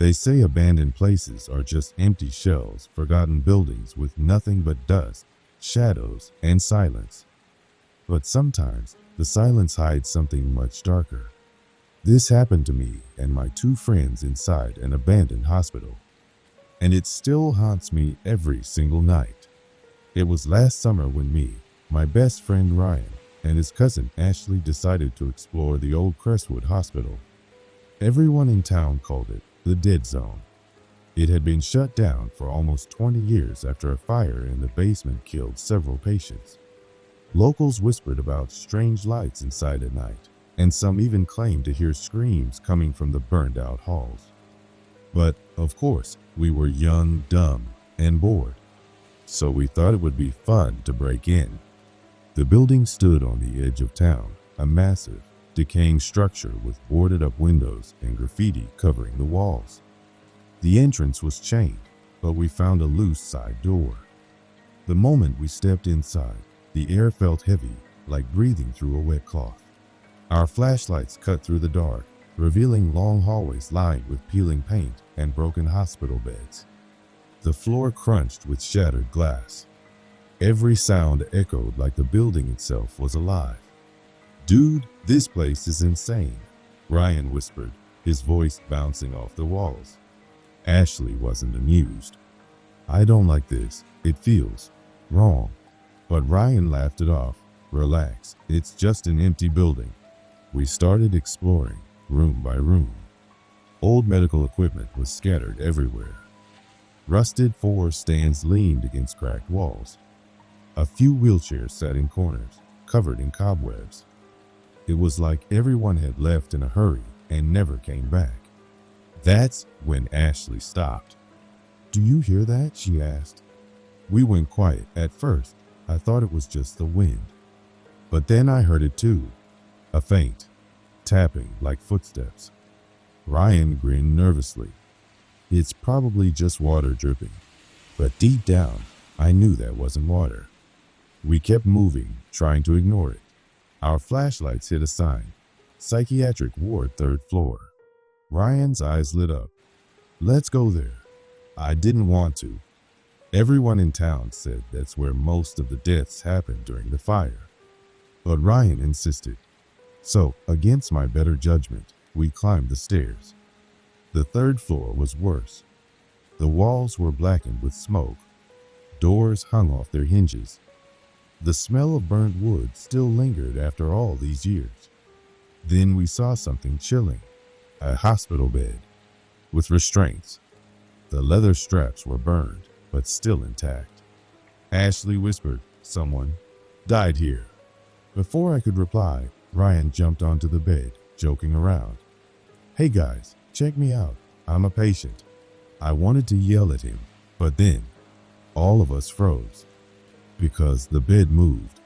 They say abandoned places are just empty shells, forgotten buildings with nothing but dust, shadows, and silence. But sometimes the silence hides something much darker. This happened to me and my two friends inside an abandoned hospital, and it still haunts me every single night. It was last summer when me, my best friend Ryan, and his cousin Ashley decided to explore the old Crestwood Hospital. Everyone in town called it the Dead Zone. It had been shut down for almost 20 years after a fire in the basement killed several patients. Locals whispered about strange lights inside at night, and some even claimed to hear screams coming from the burned-out halls. But, of course, we were young, dumb, and bored, so we thought it would be fun to break in. The building stood on the edge of town, a massive, decaying structure with boarded-up windows and graffiti covering the walls. The entrance was chained, but we found a loose side door. The moment we stepped inside, the air felt heavy, like breathing through a wet cloth. Our flashlights cut through the dark, revealing long hallways lined with peeling paint and broken hospital beds. The floor crunched with shattered glass. Every sound echoed like the building itself was alive. "Dude, this place is insane," Ryan whispered, his voice bouncing off the walls. Ashley wasn't amused. "I don't like this. It feels wrong." But Ryan laughed it off. "Relax, it's just an empty building." We started exploring, room by room. Old medical equipment was scattered everywhere. Rusted floor stands leaned against cracked walls. A few wheelchairs sat in corners, covered in cobwebs. It was like everyone had left in a hurry and never came back. That's when Ashley stopped. "Do you hear that?" she asked. We went quiet. At first, I thought it was just the wind. But then I heard it too. A faint tapping like footsteps. Ryan grinned nervously. "It's probably just water dripping." But deep down, I knew that wasn't water. We kept moving, trying to ignore it. Our flashlights hit a sign. "Psychiatric ward, 3rd floor." Ryan's eyes lit up. "Let's go there." I didn't want to. Everyone in town said that's where most of the deaths happened during the fire. But Ryan insisted. So, against my better judgment, we climbed the stairs. The 3rd floor was worse. The walls were blackened with smoke. Doors hung off their hinges. The smell of burnt wood still lingered after all these years. Then we saw something chilling. A hospital bed, with restraints. The leather straps were burned, but still intact. Ashley whispered, "Someone died here." Before I could reply, Ryan jumped onto the bed, joking around. "Hey guys, check me out. I'm a patient." I wanted to yell at him, but then all of us froze. Because the bed moved.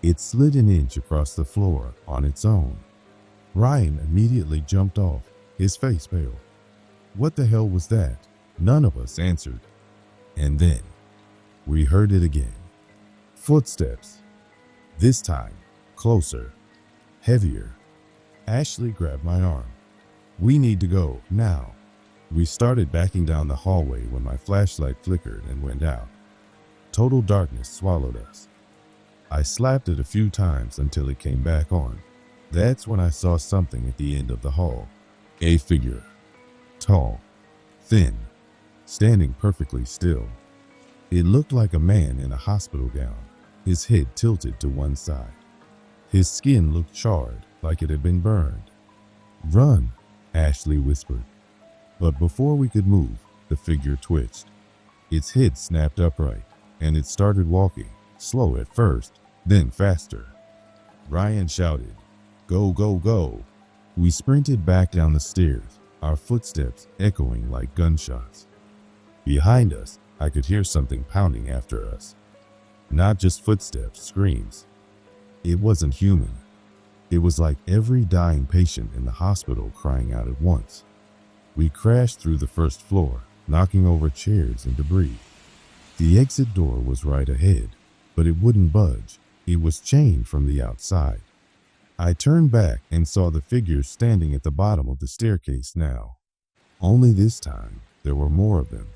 It slid an inch across the floor on its own. Ryan immediately jumped off, his face pale. What the hell was that? None of us answered. And then we heard it again. Footsteps. This time, closer, heavier. Ashley grabbed my arm. "We need to go, now." We started backing down the hallway when my flashlight flickered and went out. Total darkness swallowed us. I slapped it a few times until it came back on. That's when I saw something at the end of the hall. A figure. Tall, thin, standing perfectly still. It looked like a man in a hospital gown, his head tilted to one side. His skin looked charred, like it had been burned. "Run," Ashley whispered. But before we could move, the figure twitched. Its head snapped upright, and it started walking, slow at first, then faster. Ryan shouted, "Go, go, go." We sprinted back down the stairs, our footsteps echoing like gunshots. Behind us, I could hear something pounding after us. Not just footsteps, screams. It wasn't human. It was like every dying patient in the hospital crying out at once. We crashed through the 1st floor, knocking over chairs and debris. The exit door was right ahead, but it wouldn't budge. It was chained from the outside. I turned back and saw the figure standing at the bottom of the staircase now. Only this time, there were more of them.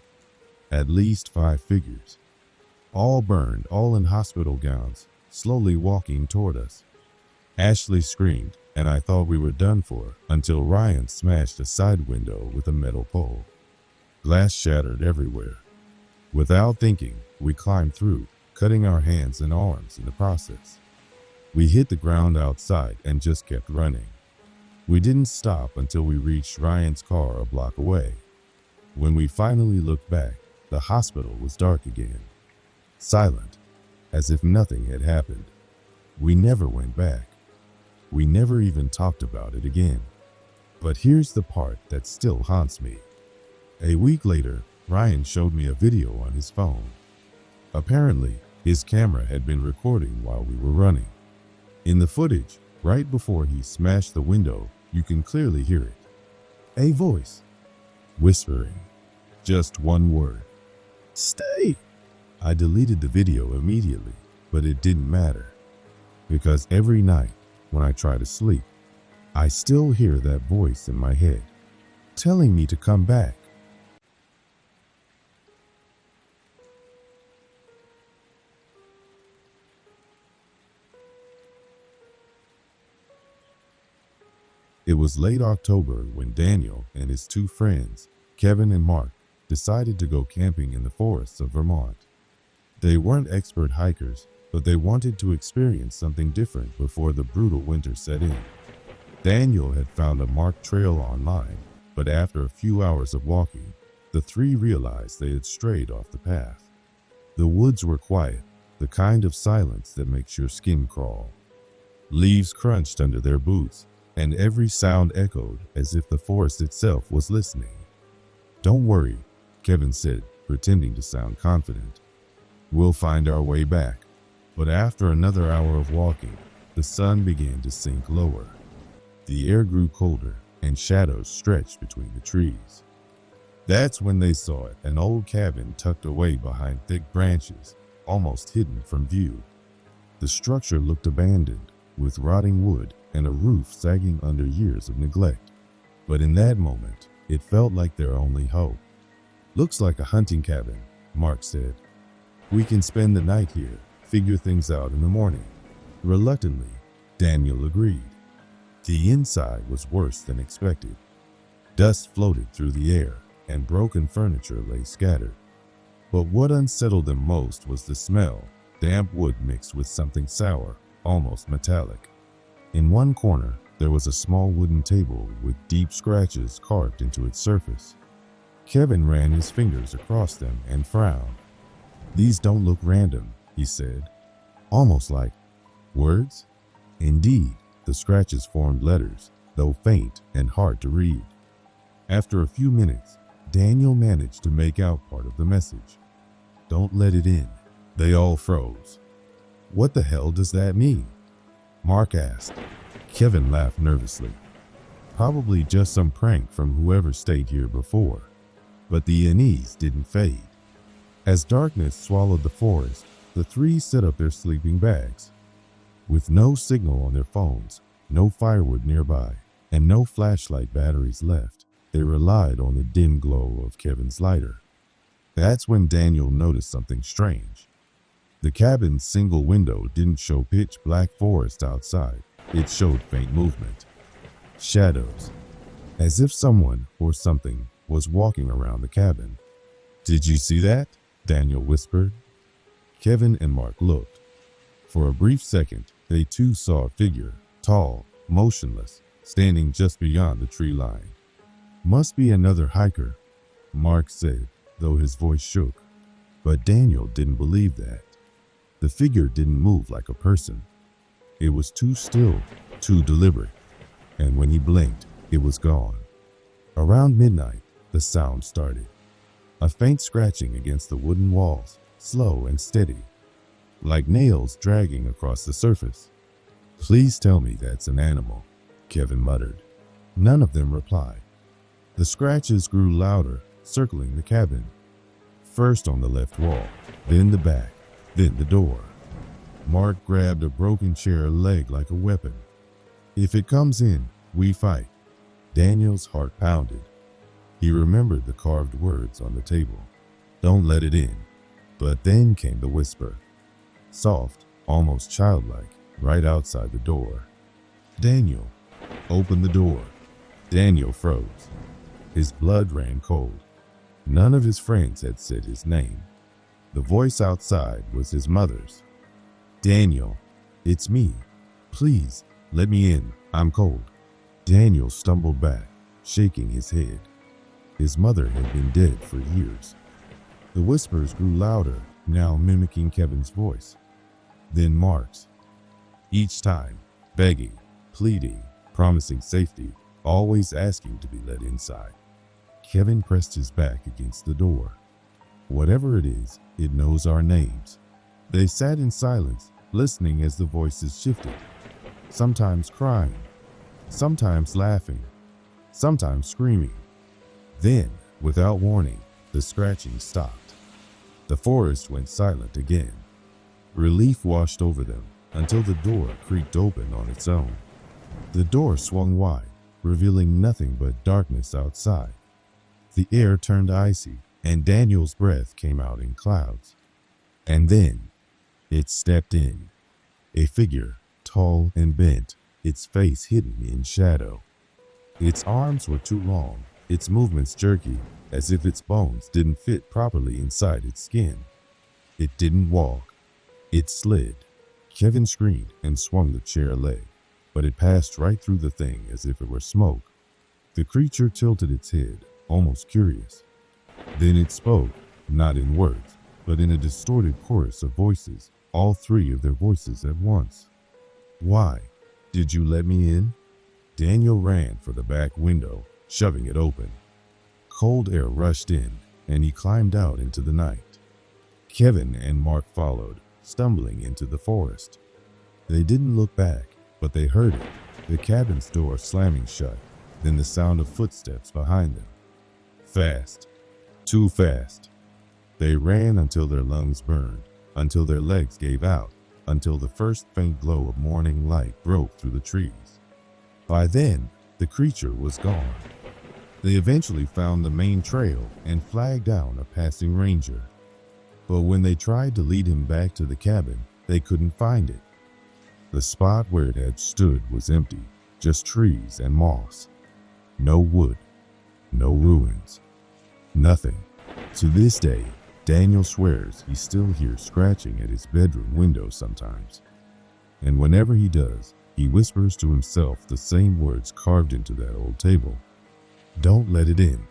At least 5 figures. All burned, all in hospital gowns, slowly walking toward us. Ashley screamed, and I thought we were done for until Ryan smashed a side window with a metal pole. Glass shattered everywhere. Without thinking, we climbed through, cutting our hands and arms in the process. We hit the ground outside and just kept running. We didn't stop until we reached Ryan's car a block away. When we finally looked back, the hospital was dark again. Silent, as if nothing had happened. We never went back. We never even talked about it again. But here's the part that still haunts me. A week later, Ryan showed me a video on his phone. Apparently, his camera had been recording while we were running. In the footage, right before he smashed the window, you can clearly hear it. A voice, whispering, just one word. Stay! I deleted the video immediately, but it didn't matter. Because every night, when I try to sleep, I still hear that voice in my head, telling me to come back. It was late October when Daniel and his 2 friends, Kevin and Mark, decided to go camping in the forests of Vermont. They weren't expert hikers, but they wanted to experience something different before the brutal winter set in. Daniel had found a marked trail online, but after a few hours of walking, the 3 realized they had strayed off the path. The woods were quiet, the kind of silence that makes your skin crawl. Leaves crunched under their boots, and every sound echoed as if the forest itself was listening. Don't worry, Kevin said, pretending to sound confident. We'll find our way back. But after another hour of walking, the sun began to sink lower. The air grew colder, and shadows stretched between the trees. That's when they saw it, an old cabin tucked away behind thick branches, almost hidden from view. The structure looked abandoned, with rotting wood and a roof sagging under years of neglect. But in that moment, it felt like their only hope. Looks like a hunting cabin, Mark said. We can spend the night here, figure things out in the morning. Reluctantly, Daniel agreed. The inside was worse than expected. Dust floated through the air, and broken furniture lay scattered. But what unsettled them most was the smell, damp wood mixed with something sour, almost metallic. In one corner, there was a small wooden table with deep scratches carved into its surface. Kevin ran his fingers across them and frowned. These don't look random, he said. Almost like words? Indeed, the scratches formed letters, though faint and hard to read. After a few minutes, Daniel managed to make out part of the message. Don't let it in. They all froze. What the hell does that mean? Mark asked. Kevin laughed nervously. Probably just some prank from whoever stayed here before. But the unease didn't fade. As darkness swallowed the forest, the 3 set up their sleeping bags. With no signal on their phones, no firewood nearby, and no flashlight batteries left, they relied on the dim glow of Kevin's lighter. That's when Daniel noticed something strange. The cabin's single window didn't show pitch black forest outside. It showed faint movement. Shadows. As if someone or something was walking around the cabin. Did you see that? Daniel whispered. Kevin and Mark looked. For a brief second, they too saw a figure, tall, motionless, standing just beyond the tree line. Must be another hiker, Mark said, though his voice shook. But Daniel didn't believe that. The figure didn't move like a person. It was too still, too deliberate. And when he blinked, it was gone. Around midnight, the sound started. A faint scratching against the wooden walls, slow and steady, like nails dragging across the surface. Please tell me that's an animal, Kevin muttered. None of them replied. The scratches grew louder, circling the cabin. First on the left wall, then the back, then the door. Mark grabbed a broken chair leg like a weapon. If it comes in, we fight. Daniel's heart pounded. He remembered the carved words on the table. Don't let it in. But then came the whisper. Soft, almost childlike, right outside the door. Daniel, open the door. Daniel froze. His blood ran cold. None of his friends had said his name. The voice outside was his mother's. Daniel, it's me. Please, let me in. I'm cold. Daniel stumbled back, shaking his head. His mother had been dead for years. The whispers grew louder, now mimicking Kevin's voice. Then Mark's. Each time, begging, pleading, promising safety, always asking to be let inside. Kevin pressed his back against the door. Whatever it is, it knows our names. They sat in silence, listening as the voices shifted, sometimes crying, sometimes laughing, sometimes screaming. Then, without warning, the scratching stopped. The forest went silent again. Relief washed over them until the door creaked open on its own. The door swung wide, revealing nothing but darkness outside. The air turned icy, and Daniel's breath came out in clouds. And then, it stepped in. A figure, tall and bent, its face hidden in shadow. Its arms were too long, its movements jerky, as if its bones didn't fit properly inside its skin. It didn't walk. It slid. Kevin screamed and swung the chair leg, but it passed right through the thing as if it were smoke. The creature tilted its head, almost curious. Then it spoke, not in words, but in a distorted chorus of voices, all three of their voices at once. Why? Did you let me in? Daniel ran for the back window, shoving it open. Cold air rushed in, and he climbed out into the night. Kevin and Mark followed, stumbling into the forest. They didn't look back, but they heard it, the cabin's door slamming shut, then the sound of footsteps behind them. Fast. Too fast. They ran until their lungs burned, until their legs gave out, until the first faint glow of morning light broke through the trees. By then, the creature was gone. They eventually found the main trail and flagged down a passing ranger. But when they tried to lead him back to the cabin, they couldn't find it. The spot where it had stood was empty, just trees and moss. No wood, no ruins, nothing. To this day, Daniel swears he still hears scratching at his bedroom window sometimes. And whenever he does, he whispers to himself the same words carved into that old table. Don't let it in.